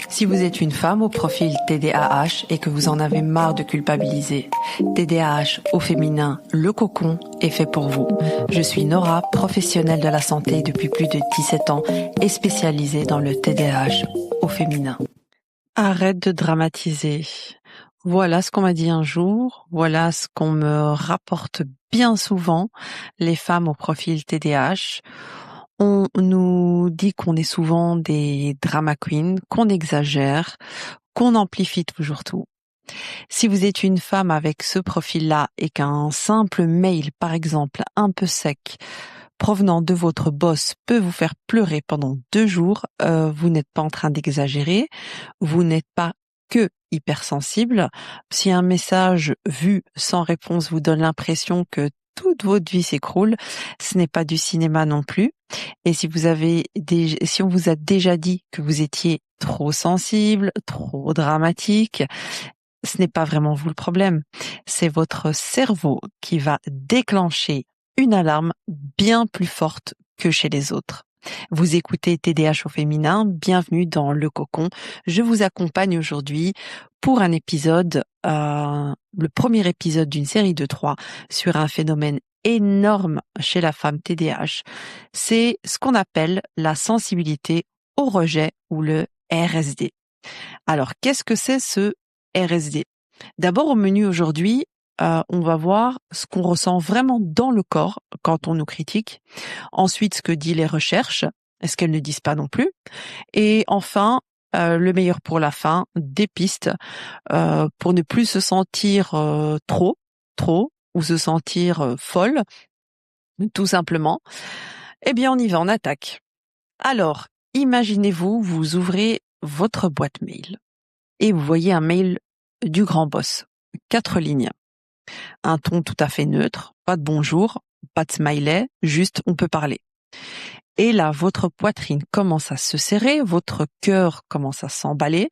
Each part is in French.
Si vous êtes une femme au profil TDAH et que vous en avez marre de culpabiliser, TDAH au féminin, le cocon est fait pour vous. Je suis Nora, professionnelle de la santé depuis plus de 17 ans et spécialisée dans le TDAH au féminin. Arrête de dramatiser. Voilà ce qu'on m'a dit un jour, voilà ce qu'on me rapporte bien souvent, les femmes au profil TDAH. On nous dit qu'on est souvent des drama queens, qu'on exagère, qu'on amplifie toujours tout. Si vous êtes une femme avec ce profil-là et qu'un simple mail, par exemple, un peu sec, provenant de votre boss peut vous faire pleurer pendant 2 jours, vous n'êtes pas en train d'exagérer, vous n'êtes pas que hypersensible. Si un message vu sans réponse vous donne l'impression que toute votre vie s'écroule, ce n'est pas du cinéma non plus. Et si on vous a déjà dit que vous étiez trop sensible, trop dramatique, ce n'est pas vraiment vous le problème. C'est votre cerveau qui va déclencher une alarme bien plus forte que chez les autres. Vous écoutez TDAH au féminin, bienvenue dans Le Cocon. Je vous accompagne aujourd'hui pour un épisode, le premier épisode d'une série de 3 sur un phénomène énorme chez la femme TDAH. C'est ce qu'on appelle la sensibilité au rejet ou le RSD. Alors, qu'est-ce que c'est ce RSD? D'abord, au menu aujourd'hui, on va voir ce qu'on ressent vraiment dans le corps quand on nous critique. Ensuite, ce que disent les recherches, est-ce qu'elles ne disent pas non plus. Et enfin, le meilleur pour la fin, des pistes pour ne plus se sentir trop, ou se sentir folle, tout simplement. Eh bien, on y va, on attaque. Alors, imaginez-vous, vous ouvrez votre boîte mail et vous voyez un mail du grand boss. 4 lignes. Un ton tout à fait neutre, pas de bonjour, pas de smiley, juste on peut parler. Et là, votre poitrine commence à se serrer, votre cœur commence à s'emballer,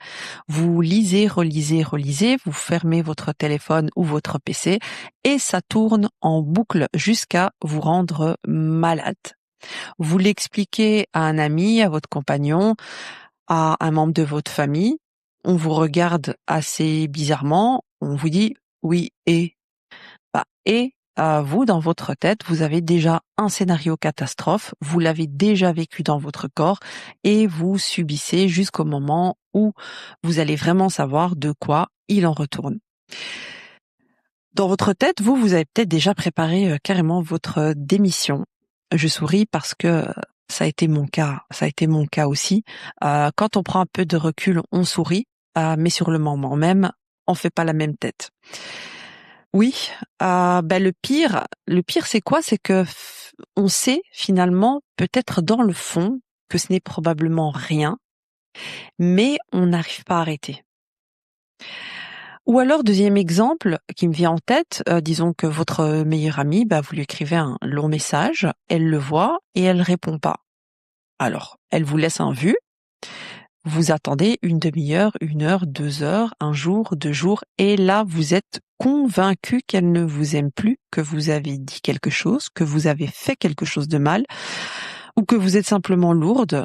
vous lisez, relisez, vous fermez votre téléphone ou votre PC et ça tourne en boucle jusqu'à vous rendre malade. Vous l'expliquez à un ami, à votre compagnon, à un membre de votre famille, on vous regarde assez bizarrement, on vous dit oui vous, dans votre tête, vous avez déjà un scénario catastrophe, vous l'avez déjà vécu dans votre corps et vous subissez jusqu'au moment où vous allez vraiment savoir de quoi il en retourne. Dans votre tête, vous avez peut-être déjà préparé carrément votre démission. Je souris parce que ça a été mon cas aussi. Quand on prend un peu de recul, on sourit, mais sur le moment même, on fait pas la même tête. Oui, le pire c'est quoi? C'est que on sait finalement, peut-être dans le fond, que ce n'est probablement rien, mais on n'arrive pas à arrêter. Ou alors, deuxième exemple qui me vient en tête, disons que votre meilleure amie, vous lui écrivez un long message, elle le voit et elle répond pas. Alors, elle vous laisse un vu. Vous attendez 1 demi-heure, 1 heure, 2 heures, 1 jour, 2 jours, et là, vous êtes convaincu qu'elle ne vous aime plus, que vous avez dit quelque chose, que vous avez fait quelque chose de mal, ou que vous êtes simplement lourde,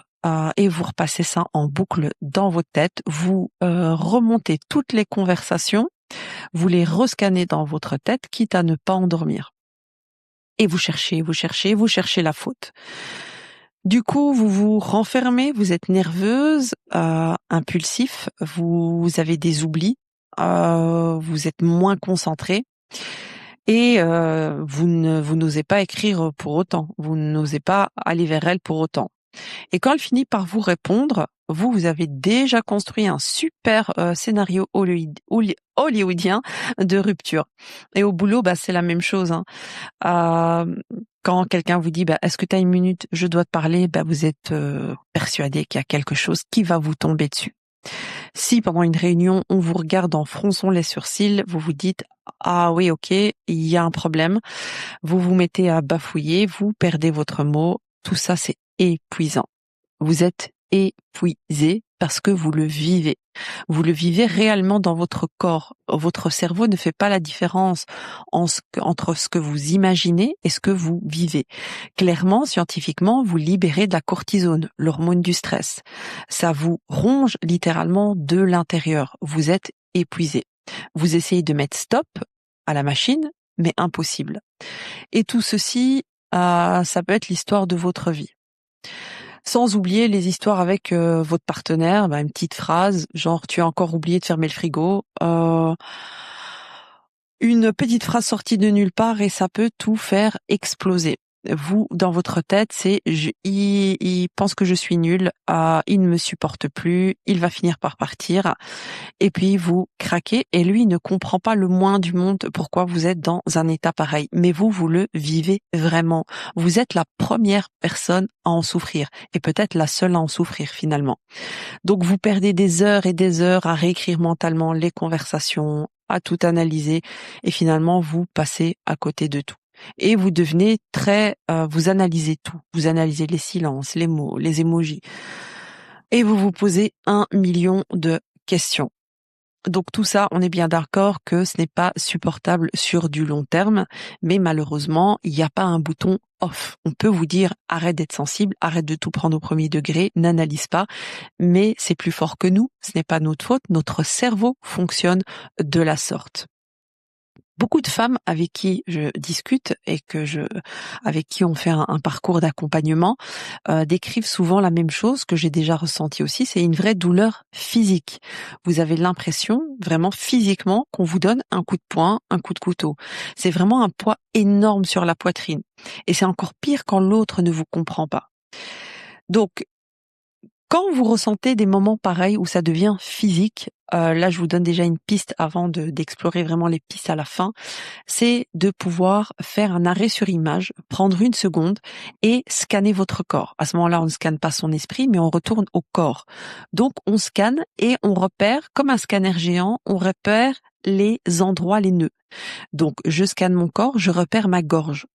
et vous repassez ça en boucle dans votre tête. Vous remontez toutes les conversations, vous les rescannez dans votre tête, quitte à ne pas endormir. Et vous cherchez la faute. Du coup, vous vous renfermez, vous êtes nerveuse, impulsif, vous avez des oublis, vous êtes moins concentré et vous n'osez pas écrire pour autant, vous n'osez pas aller vers elle pour autant. Et quand elle finit par vous répondre, vous avez déjà construit un super scénario hollywoodien de rupture. Et au boulot, c'est la même chose, hein. Quand quelqu'un vous dit est-ce que tu as 1 minute, je dois te parler, vous êtes persuadé qu'il y a quelque chose qui va vous tomber dessus. Si pendant une réunion, on vous regarde en fronçant les sourcils, vous vous dites ah oui, OK, il y a un problème. Vous vous mettez à bafouiller, vous perdez votre mot. Tout ça, c'est épuisant. Vous êtes épuisé parce que vous le vivez. Vous le vivez réellement dans votre corps. Votre cerveau ne fait pas la différence entre ce que vous imaginez et ce que vous vivez. Clairement, scientifiquement, vous libérez de la cortisone, l'hormone du stress. Ça vous ronge littéralement de l'intérieur. Vous êtes épuisé. Vous essayez de mettre stop à la machine, mais impossible. Et tout ceci, ça peut être l'histoire de votre vie. Sans oublier les histoires avec votre partenaire, une petite phrase, genre tu as encore oublié de fermer le frigo. Une petite phrase sortie de nulle part et ça peut tout faire exploser. Vous, dans votre tête, il pense que je suis nulle, il ne me supporte plus, il va finir par partir. Et puis vous craquez et lui ne comprend pas le moins du monde pourquoi vous êtes dans un état pareil. Mais vous le vivez vraiment. Vous êtes la première personne à en souffrir et peut-être la seule à en souffrir finalement. Donc vous perdez des heures et des heures à réécrire mentalement les conversations, à tout analyser et finalement vous passez à côté de tout. Et vous devenez vous analysez tout. Vous analysez les silences, les mots, les émojis. Et vous vous posez 1 million de questions. Donc tout ça, on est bien d'accord que ce n'est pas supportable sur du long terme, mais malheureusement, il n'y a pas un bouton off. On peut vous dire arrête d'être sensible, arrête de tout prendre au premier degré, n'analyse pas, mais c'est plus fort que nous, ce n'est pas notre faute, notre cerveau fonctionne de la sorte. Beaucoup de femmes avec qui je discute et avec qui on fait un parcours d'accompagnement décrivent souvent la même chose que j'ai déjà ressenti aussi, c'est une vraie douleur physique. Vous avez l'impression vraiment physiquement qu'on vous donne un coup de poing, un coup de couteau. C'est vraiment un poids énorme sur la poitrine. Et c'est encore pire quand l'autre ne vous comprend pas. Donc, quand vous ressentez des moments pareils où ça devient physique, là je vous donne déjà une piste avant d'explorer vraiment les pistes à la fin, c'est de pouvoir faire un arrêt sur image, prendre 1 seconde et scanner votre corps. À ce moment-là, on ne scanne pas son esprit, mais on retourne au corps. Donc on scanne et on repère, comme un scanner géant, on repère les endroits, les nœuds. Donc je scanne mon corps, je repère ma gorge.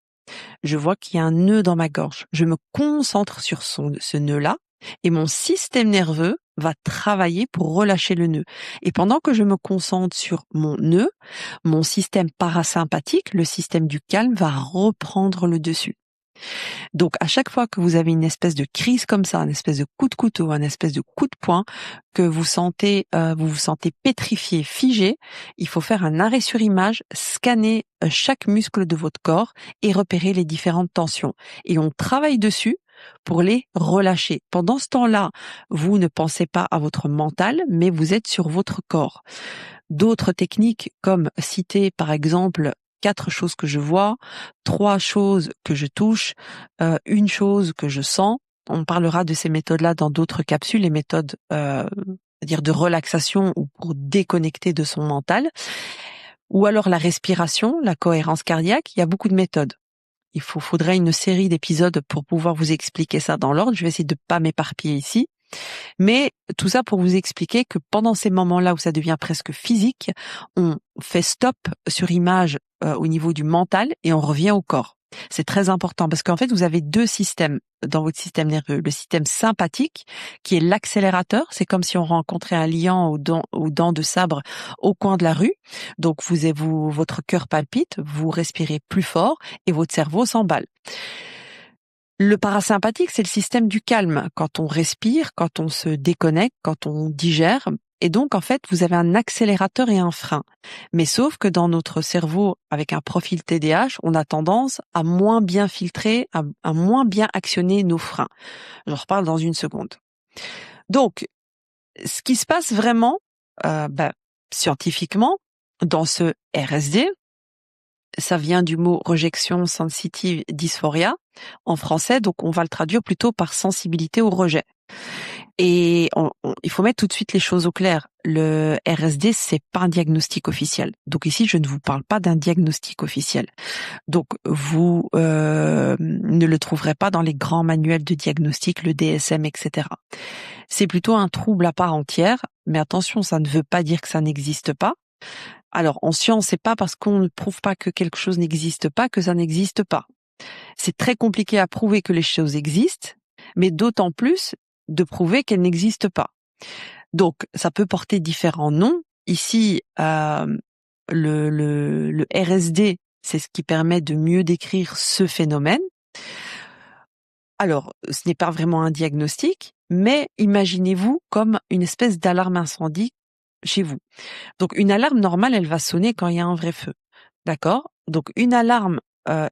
Je vois qu'il y a un nœud dans ma gorge. Je me concentre sur ce nœud-là. Et mon système nerveux va travailler pour relâcher le nœud. Et pendant que je me concentre sur mon nœud, mon système parasympathique, le système du calme, va reprendre le dessus. Donc, à chaque fois que vous avez une espèce de crise comme ça, un espèce de coup de couteau, un espèce de coup de poing, que vous vous sentez pétrifié, figé, il faut faire un arrêt sur image, scanner chaque muscle de votre corps et repérer les différentes tensions. Et on travaille dessus pour les relâcher. Pendant ce temps-là, vous ne pensez pas à votre mental, mais vous êtes sur votre corps. D'autres techniques comme citer par exemple 4 choses que je vois, 3 choses que je touche, 1 chose que je sens. On parlera de ces méthodes-là dans d'autres capsules, les méthodes c'est-à-dire de relaxation ou pour déconnecter de son mental. Ou alors la respiration, la cohérence cardiaque, il y a beaucoup de méthodes. Faudrait une série d'épisodes pour pouvoir vous expliquer ça dans l'ordre. Je vais essayer de pas m'éparpiller ici. Mais tout ça pour vous expliquer que pendant ces moments-là où ça devient presque physique, on fait stop sur image au niveau du mental et on revient au corps. C'est très important parce qu'en fait, vous avez 2 systèmes dans votre système nerveux. Le système sympathique, qui est l'accélérateur. C'est comme si on rencontrait un lion aux dents de sabre au coin de la rue. Donc, votre cœur palpite, vous respirez plus fort et votre cerveau s'emballe. Le parasympathique, c'est le système du calme. Quand on respire, quand on se déconnecte, quand on digère. Et donc, en fait, vous avez un accélérateur et un frein. Mais sauf que dans notre cerveau, avec un profil TDAH, on a tendance à moins bien filtrer, à moins bien actionner nos freins. J'en reparle dans 1 seconde. Donc, ce qui se passe vraiment, scientifiquement, dans ce RSD, ça vient du mot rejection sensitive dysphoria en français, donc on va le traduire plutôt par sensibilité au rejet. Et il faut mettre tout de suite les choses au clair. Le RSD, c'est pas un diagnostic officiel. Donc ici, je ne vous parle pas d'un diagnostic officiel. Donc vous ne le trouverez pas dans les grands manuels de diagnostic, le DSM, etc. C'est plutôt un trouble à part entière, mais attention, ça ne veut pas dire que ça n'existe pas. Alors, en science, c'est pas parce qu'on ne prouve pas que quelque chose n'existe pas que ça n'existe pas. C'est très compliqué à prouver que les choses existent, mais d'autant plus de prouver qu'elles n'existent pas. Donc, ça peut porter différents noms. Ici, le RSD, c'est ce qui permet de mieux décrire ce phénomène. Alors, ce n'est pas vraiment un diagnostic, mais imaginez-vous comme une espèce d'alarme incendie chez vous. Donc, une alarme normale, elle va sonner quand il y a un vrai feu. D'accord? Donc, une alarme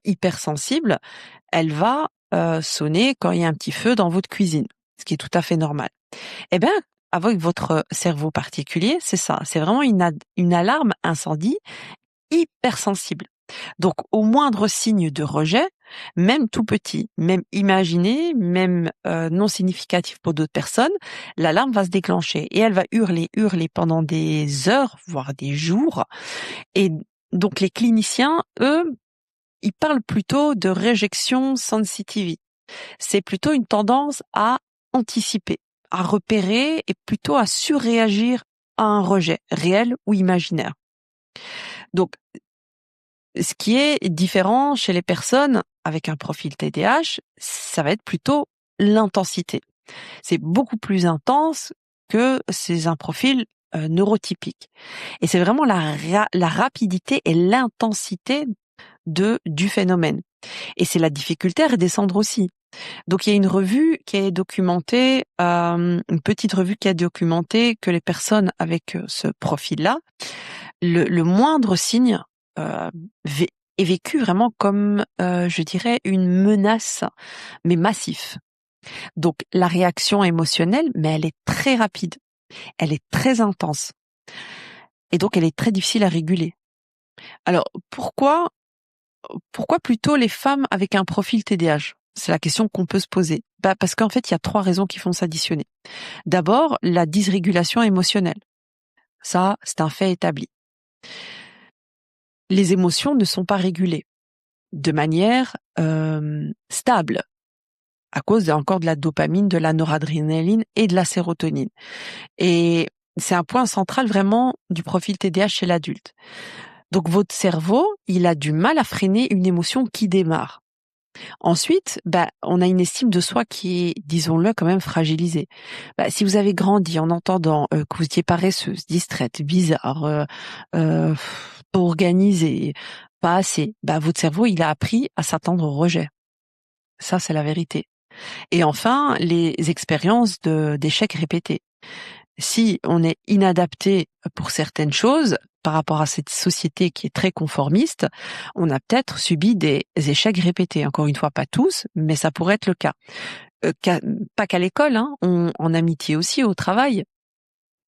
hypersensible, elle va sonner quand il y a un petit feu dans votre cuisine, ce qui est tout à fait normal. Eh bien, avec votre cerveau particulier, c'est ça. C'est vraiment une alarme incendie hypersensible. Donc, au moindre signe de rejet, même tout petit, même imaginé, même non significatif pour d'autres personnes, l'alarme va se déclencher et elle va hurler pendant des heures, voire des jours. Et donc, les cliniciens, eux, ils parlent plutôt de réjection sensitivity. C'est plutôt une tendance à anticiper, à repérer et plutôt à surréagir à un rejet, réel ou imaginaire. Donc, ce qui est différent chez les personnes avec un profil TDAH, ça va être plutôt l'intensité. C'est beaucoup plus intense que c'est un profil neurotypique. Et c'est vraiment la rapidité et l'intensité du phénomène. Et c'est la difficulté à redescendre aussi. Donc il y a une revue qui est documentée, une petite revue qui a documenté que les personnes avec ce profil-là, le moindre signe est vécu vraiment comme, je dirais, une menace, mais massif. Donc la réaction émotionnelle, mais elle est très rapide, elle est très intense, et donc elle est très difficile à réguler. Alors pourquoi plutôt les femmes avec un profil TDAH? C'est la question qu'on peut se poser. Parce qu'en fait, il y a 3 raisons qui font s'additionner. D'abord, la dysrégulation émotionnelle. Ça, c'est un fait établi. Les émotions ne sont pas régulées de manière stable à cause encore de la dopamine, de la noradrénaline et de la sérotonine. Et c'est un point central vraiment du profil TDAH chez l'adulte. Donc votre cerveau, il a du mal à freiner une émotion qui démarre. Ensuite, on a une estime de soi qui est, disons-le, quand même fragilisée. Si vous avez grandi en entendant que vous étiez paresseuse, distraite, bizarre, pas organisée, pas assez, votre cerveau, il a appris à s'attendre au rejet. Ça, c'est la vérité. Et enfin, les expériences d'échecs répétés. Si on est inadapté pour certaines choses par rapport à cette société qui est très conformiste, on a peut-être subi des échecs répétés. Encore une fois, pas tous, mais ça pourrait être le cas. Pas qu'à l'école, en amitié aussi, au travail.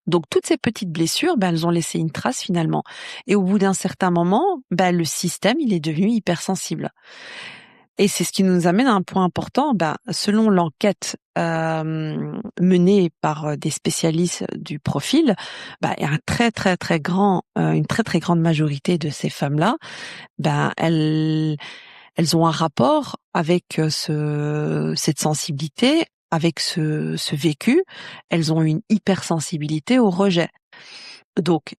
Donc toutes ces petites blessures, elles ont laissé une trace finalement. Et au bout d'un certain moment, le système, il est devenu hypersensible. Et c'est ce qui nous amène à un point important. Selon l'enquête menée par des spécialistes du profil, il y a un très très très grand, une très très grande majorité de ces femmes-là, elles ont un rapport avec cette sensibilité, avec ce vécu. Elles ont une hypersensibilité au rejet. Donc,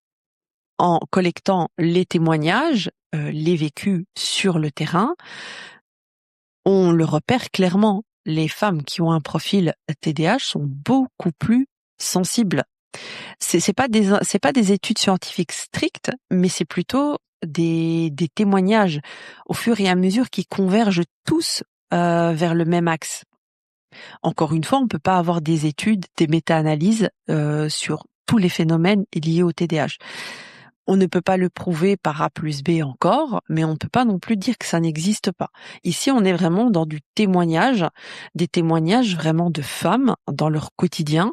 en collectant les témoignages, les vécus sur le terrain, on le repère clairement. Les femmes qui ont un profil TDAH sont beaucoup plus sensibles. C'est pas des études scientifiques strictes, mais c'est plutôt des témoignages au fur et à mesure qui convergent tous vers le même axe. Encore une fois, on peut pas avoir des études, des méta-analyses sur tous les phénomènes liés au TDAH. On ne peut pas le prouver par A plus B encore, mais on ne peut pas non plus dire que ça n'existe pas. Ici, on est vraiment dans du témoignage, des témoignages vraiment de femmes dans leur quotidien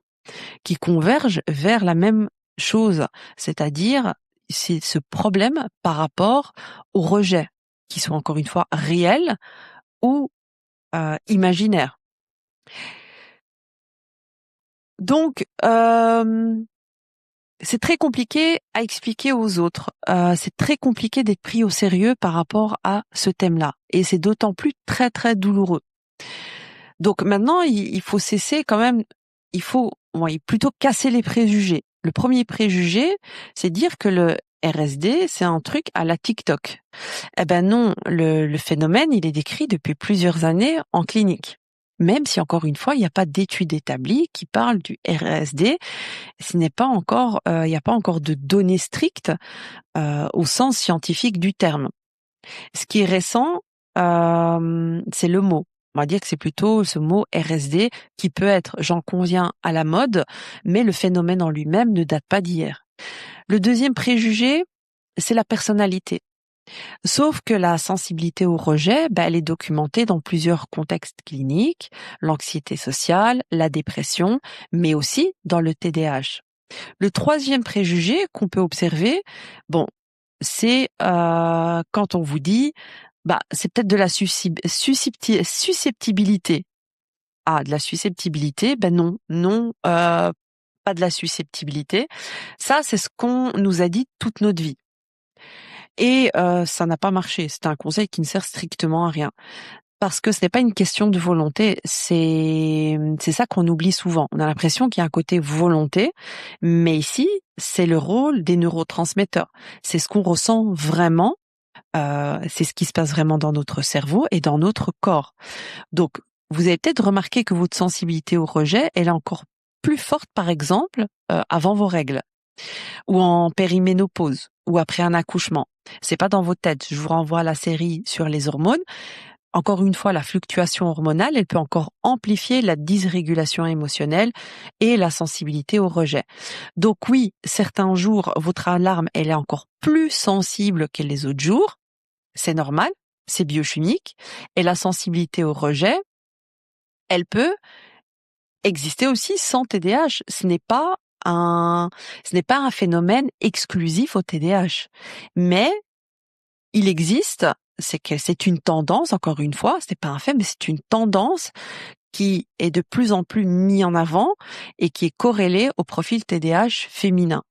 qui convergent vers la même chose, c'est-à-dire c'est ce problème par rapport au rejet, qui sont encore une fois réels ou imaginaires. Donc, c'est très compliqué à expliquer aux autres. C'est très compliqué d'être pris au sérieux par rapport à ce thème-là. Et c'est d'autant plus très, très douloureux. Donc maintenant, il faut cesser quand même, il faut plutôt casser les préjugés. Le premier préjugé, c'est dire que le RSD, c'est un truc à la TikTok. Eh ben non, le phénomène, il est décrit depuis plusieurs années en clinique. même si encore une fois, il n'y a pas d'études établies qui parlent du RSD. Ce n'est pas encore, il n'y a pas encore de données strictes au sens scientifique du terme. Ce qui est récent, c'est le mot. On va dire que c'est plutôt ce mot RSD qui peut être, j'en conviens, à la mode, mais le phénomène en lui-même ne date pas d'hier. Le deuxième préjugé, c'est la personnalité. Sauf que la sensibilité au rejet, elle est documentée dans plusieurs contextes cliniques, l'anxiété sociale, la dépression, mais aussi dans le TDAH. Le troisième préjugé qu'on peut observer, c'est quand on vous dit, c'est peut-être de la susceptibilité. Ah, de la susceptibilité, non, pas de la susceptibilité. Ça, c'est ce qu'on nous a dit toute notre vie. Et ça n'a pas marché. C'est un conseil qui ne sert strictement à rien. Parce que ce n'est pas une question de volonté, c'est ça qu'on oublie souvent. On a l'impression qu'il y a un côté volonté, mais ici, c'est le rôle des neurotransmetteurs. C'est ce qu'on ressent vraiment, c'est ce qui se passe vraiment dans notre cerveau et dans notre corps. Donc, vous avez peut-être remarqué que votre sensibilité au rejet, elle est encore plus forte, par exemple, avant vos règles, ou en périménopause, ou après un accouchement. C'est pas dans vos têtes. Je vous renvoie à la série sur les hormones. Encore une fois, la fluctuation hormonale, elle peut encore amplifier la dysrégulation émotionnelle et la sensibilité au rejet. Donc oui, certains jours, votre alarme, elle est encore plus sensible que les autres jours. C'est normal, c'est biochimique. Et la sensibilité au rejet, elle peut exister aussi sans TDAH. Ce n'est pas un phénomène exclusif au TDAH. Mais il existe, c'est une tendance, encore une fois, ce n'est pas un fait, mais c'est une tendance qui est de plus en plus mise en avant et qui est corrélée au profil TDAH féminin.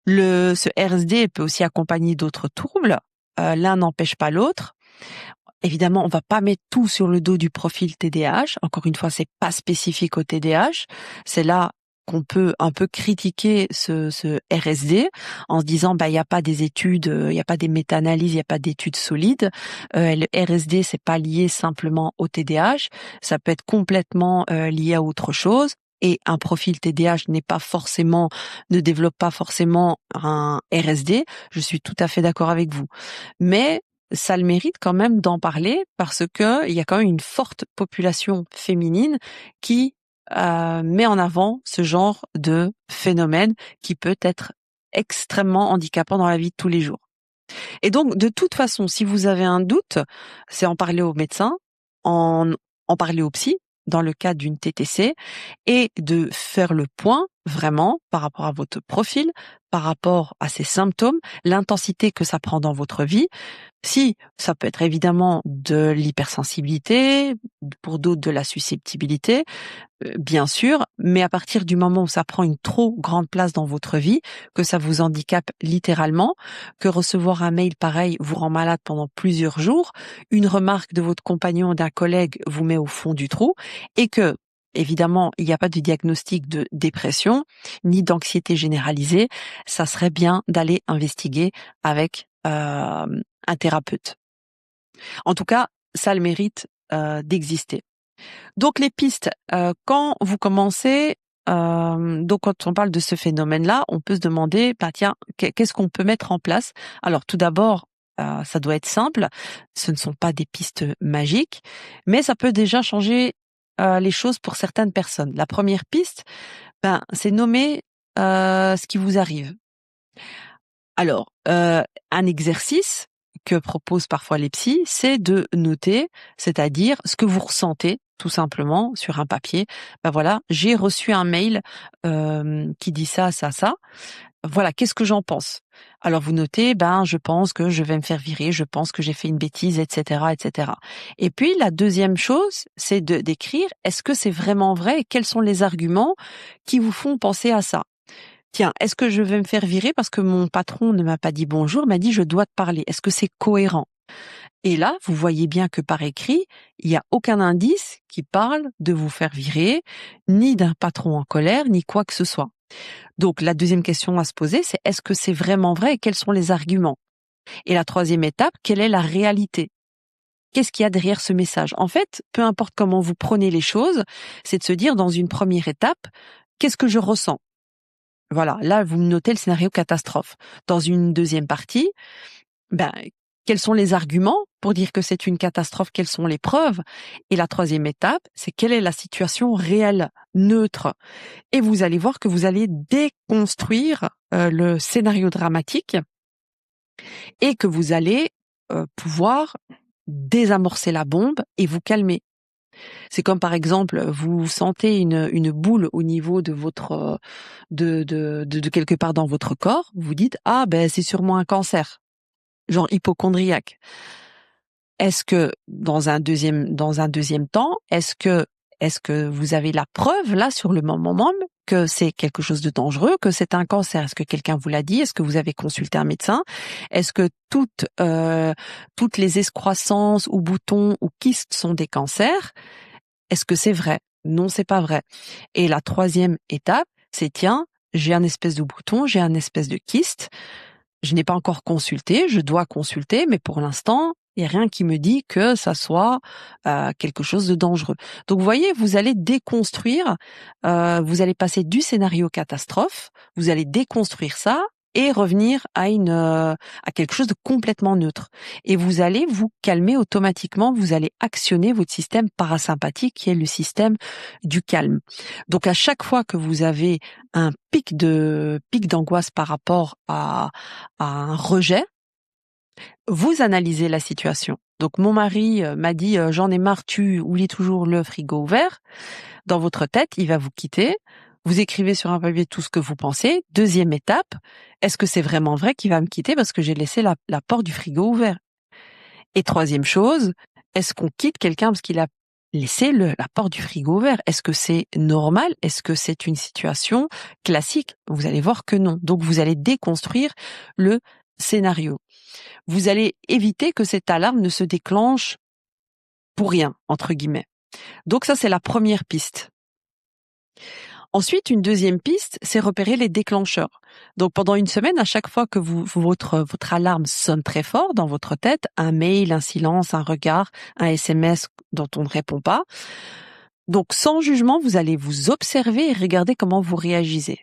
Ce RSD peut aussi accompagner d'autres troubles. L'un n'empêche pas l'autre. Évidemment, on va pas mettre tout sur le dos du profil TDAH. Encore une fois, c'est pas spécifique au TDAH. C'est là qu'on peut un peu critiquer ce RSD en se disant il y a pas des études, il y a pas des méta-analyses, il y a pas d'études solides. Le RSD c'est pas lié simplement au TDAH, ça peut être complètement lié à autre chose. Et un profil TDAH ne développe pas forcément un RSD. Je suis tout à fait d'accord avec vous. Mais ça le mérite quand même d'en parler parce que il y a quand même une forte population féminine qui met en avant ce genre de phénomène qui peut être extrêmement handicapant dans la vie de tous les jours. Et donc, de toute façon, si vous avez un doute, c'est en parler au médecin, en parler au psy, dans le cas d'une TTC, et de faire le point vraiment par rapport à votre profil, par rapport à ces symptômes, l'intensité que ça prend dans votre vie. Si, ça peut être évidemment de l'hypersensibilité, pour d'autres de la susceptibilité, bien sûr, mais à partir du moment où ça prend une trop grande place dans votre vie, que ça vous handicape littéralement, que recevoir un mail pareil vous rend malade pendant plusieurs jours, une remarque de votre compagnon ou d'un collègue vous met au fond du trou, et que, évidemment, il n'y a pas de diagnostic de dépression, ni d'anxiété généralisée, ça serait bien d'aller investiguer avec un thérapeute. En tout cas, ça a le mérite d'exister. Donc les pistes, quand vous commencez, donc quand on parle de ce phénomène-là, on peut se demander, tiens, qu'est-ce qu'on peut mettre en place? Alors tout d'abord, ça doit être simple, ce ne sont pas des pistes magiques, mais ça peut déjà changer les choses pour certaines personnes. La première piste, c'est nommer ce qui vous arrive. Alors, un exercice que proposent parfois les psys, c'est de noter, c'est-à-dire ce que vous ressentez tout simplement sur un papier. Voilà, j'ai reçu un mail qui dit ça, ça, ça. Voilà, qu'est-ce que j'en pense? Alors vous notez, je pense que je vais me faire virer, je pense que j'ai fait une bêtise, etc., etc. Et puis la deuxième chose, c'est de d'écrire, est-ce que c'est vraiment vrai et quels sont les arguments qui vous font penser à ça? Tiens, est-ce que je vais me faire virer parce que mon patron ne m'a pas dit bonjour, m'a dit je dois te parler. Est-ce que c'est cohérent? Et là, vous voyez bien que par écrit, il n'y a aucun indice qui parle de vous faire virer, ni d'un patron en colère, ni quoi que ce soit. Donc la deuxième question à se poser, c'est est-ce que c'est vraiment vrai et quels sont les arguments? Et la troisième étape, quelle est la réalité? qu'est-ce qu'il y a derrière ce message? En fait, peu importe comment vous prenez les choses, c'est de se dire dans une première étape, qu'est-ce que je ressens? Voilà, là, vous notez le scénario catastrophe. Dans une deuxième partie, ben, quels sont les arguments pour dire que c'est une catastrophe? Quelles sont les preuves? Et la troisième étape, c'est quelle est la situation réelle, neutre? Et vous allez voir que vous allez déconstruire le scénario dramatique et que vous allez pouvoir désamorcer la bombe et vous calmer. C'est comme par exemple, vous sentez une boule au niveau de votre de quelque part dans votre corps, vous dites ah ben c'est sûrement un cancer, genre hypochondriaque. Est-ce que dans un deuxième temps, est-ce que vous avez la preuve là sur le moment même que c'est quelque chose de dangereux, que c'est un cancer? Est-ce que quelqu'un vous l'a dit? Est-ce que vous avez consulté un médecin? Est-ce que toutes les excroissances ou boutons ou kystes sont des cancers? Est-ce que c'est vrai? Non, c'est pas vrai. Et la troisième étape, c'est tiens, j'ai un espèce de bouton, j'ai un espèce de kyste. Je n'ai pas encore consulté, je dois consulter, mais pour l'instant, il n'y a rien qui me dit que ça soit quelque chose de dangereux. Donc, vous voyez, vous allez déconstruire, vous allez passer du scénario catastrophe, vous allez déconstruire ça et revenir à quelque chose de complètement neutre. Et vous allez vous calmer automatiquement, vous allez actionner votre système parasympathique qui est le système du calme. Donc, à chaque fois que vous avez un pic d'angoisse par rapport à un rejet, vous analysez la situation. Donc mon mari m'a dit j'en ai marre, tu oublies toujours le frigo ouvert. Dans votre tête, il va vous quitter. Vous écrivez sur un papier tout ce que vous pensez. Deuxième étape, est-ce que c'est vraiment vrai qu'il va me quitter parce que j'ai laissé la porte du frigo ouverte? Et troisième chose, est-ce qu'on quitte quelqu'un parce qu'il a laissé la porte du frigo ouverte? Est-ce que c'est normal? Est-ce que c'est une situation classique? Vous allez voir que non. Donc vous allez déconstruire le scénario. Vous allez éviter que cette alarme ne se déclenche pour rien, entre guillemets. Donc ça, c'est la première piste. Ensuite, une deuxième piste, c'est repérer les déclencheurs. Donc pendant une semaine, à chaque fois que votre alarme sonne très fort dans votre tête, un mail, un silence, un regard, un SMS dont on ne répond pas, donc sans jugement, vous allez vous observer et regarder comment vous réagissez.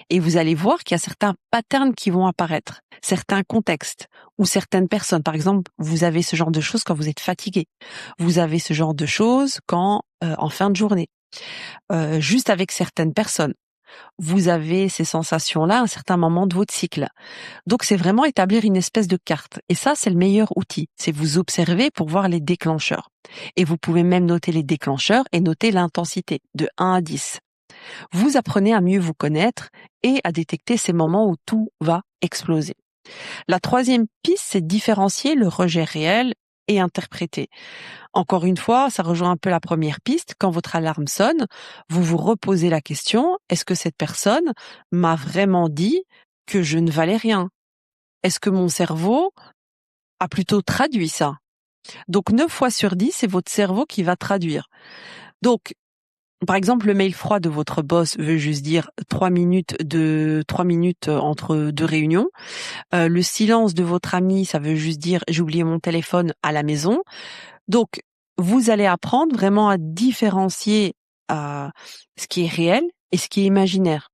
Et vous allez voir qu'il y a certains patterns qui vont apparaître, certains contextes ou certaines personnes. Par exemple, vous avez ce genre de choses quand vous êtes fatigué. Vous avez ce genre de choses quand en fin de journée, juste avec certaines personnes. Vous avez ces sensations-là à un certain moment de votre cycle. Donc, c'est vraiment établir une espèce de carte. Et ça, c'est le meilleur outil. C'est vous observer pour voir les déclencheurs. Et vous pouvez même noter les déclencheurs et noter l'intensité de 1 à 10. Vous apprenez à mieux vous connaître et à détecter ces moments où tout va exploser. La troisième piste, c'est différencier le rejet réel et interpréter. Encore une fois, ça rejoint un peu la première piste. Quand votre alarme sonne, vous vous reposez la question, est-ce que cette personne m'a vraiment dit que je ne valais rien? Est-ce que mon cerveau a plutôt traduit ça? Donc 9 fois sur 10, c'est votre cerveau qui va traduire. Donc, par exemple, le mail froid de votre boss veut juste dire 3 minutes entre deux réunions. Le silence de votre ami, ça veut juste dire j'ai oublié mon téléphone à la maison. Donc, vous allez apprendre vraiment à différencier ce qui est réel et ce qui est imaginaire.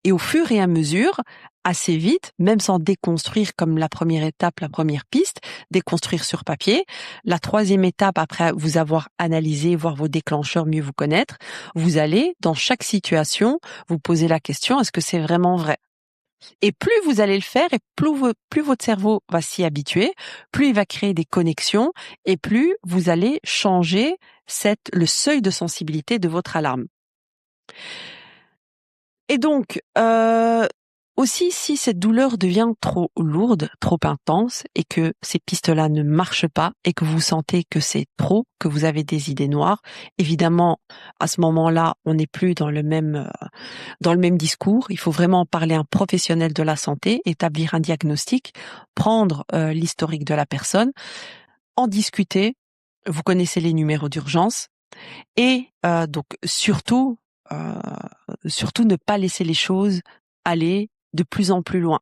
Et au fur et à mesure, assez vite, même sans déconstruire comme la première étape, la première piste, déconstruire sur papier. La troisième étape, après vous avoir analysé, voir vos déclencheurs, mieux vous connaître, vous allez, dans chaque situation, vous poser la question, est-ce que c'est vraiment vrai? Et plus vous allez le faire, et plus votre cerveau va s'y habituer, plus il va créer des connexions, et plus vous allez changer le seuil de sensibilité de votre alarme. Et donc, aussi, si cette douleur devient trop lourde, trop intense, et que ces pistes-là ne marchent pas, et que vous sentez que c'est trop, que vous avez des idées noires, évidemment, à ce moment-là, on n'est plus dans le même discours. Il faut vraiment parler à un professionnel de la santé, établir un diagnostic, prendre l'historique de la personne, en discuter. Vous connaissez les numéros d'urgence, et donc surtout ne pas laisser les choses aller de plus en plus loin.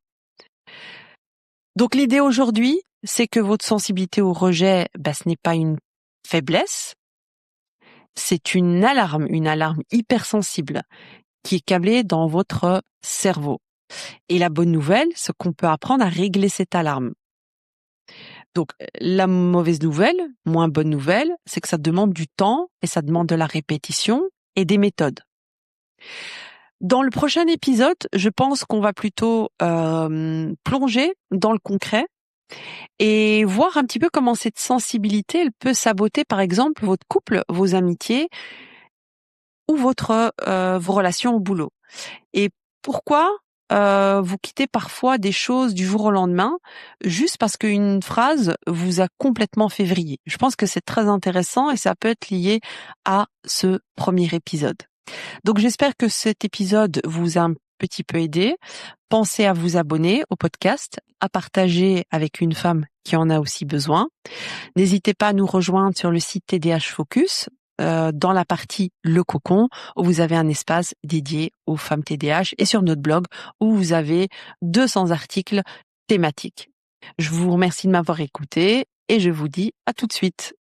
Donc l'idée aujourd'hui, c'est que votre sensibilité au rejet, ce n'est pas une faiblesse, c'est une alarme hypersensible qui est câblée dans votre cerveau. Et la bonne nouvelle, c'est qu'on peut apprendre à régler cette alarme. Donc, la mauvaise nouvelle, moins bonne nouvelle, c'est que ça demande du temps et ça demande de la répétition et des méthodes. Dans le prochain épisode, je pense qu'on va plutôt plonger dans le concret et voir un petit peu comment cette sensibilité, elle peut saboter, par exemple, votre couple, vos amitiés ou vos relations au boulot. Et pourquoi vous quittez parfois des choses du jour au lendemain juste parce qu'une phrase vous a complètement fait vriller. Je pense que c'est très intéressant et ça peut être lié à ce premier épisode. Donc j'espère que cet épisode vous a un petit peu aidé. Pensez à vous abonner au podcast, à partager avec une femme qui en a aussi besoin. N'hésitez pas à nous rejoindre sur le site TDH Focus, dans la partie Le Cocon, où vous avez un espace dédié aux femmes TDAH, et sur notre blog, où vous avez 200 articles thématiques. Je vous remercie de m'avoir écouté et je vous dis à tout de suite.